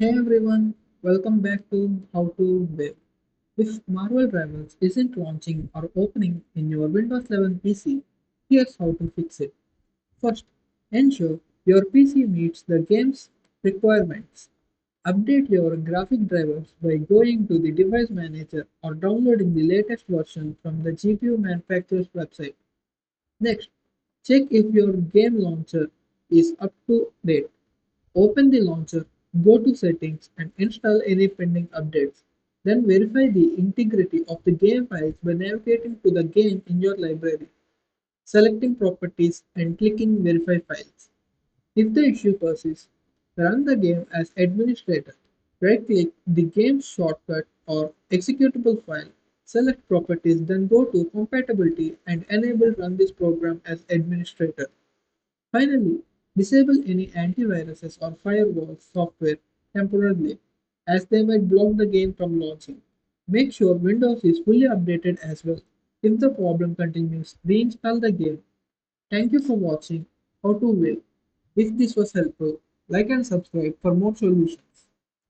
Hey everyone, welcome back to How to Web. If Marvel Rivals isn't launching or opening in your Windows 11 PC, here's how to fix it. First, ensure your PC meets the game's requirements. Update your graphic drivers by going to the device manager or downloading the latest version from the GPU manufacturer's website. Next, check if your game launcher is up to date. Open the launcher, go to Settings and install any pending updates. Then verify the integrity of the game files by navigating to the game in your library, selecting Properties and clicking Verify Files. If the issue persists, run the game as administrator. Right-click the game's shortcut or executable file, select Properties, then go to Compatibility and enable Run this program as administrator. Finally, disable any antiviruses or firewall software temporarily, as they might block the game from launching. Make sure Windows is fully updated as well. If the problem continues, reinstall the game. Thank you for watching How to Will. If this was helpful, like and subscribe for more solutions.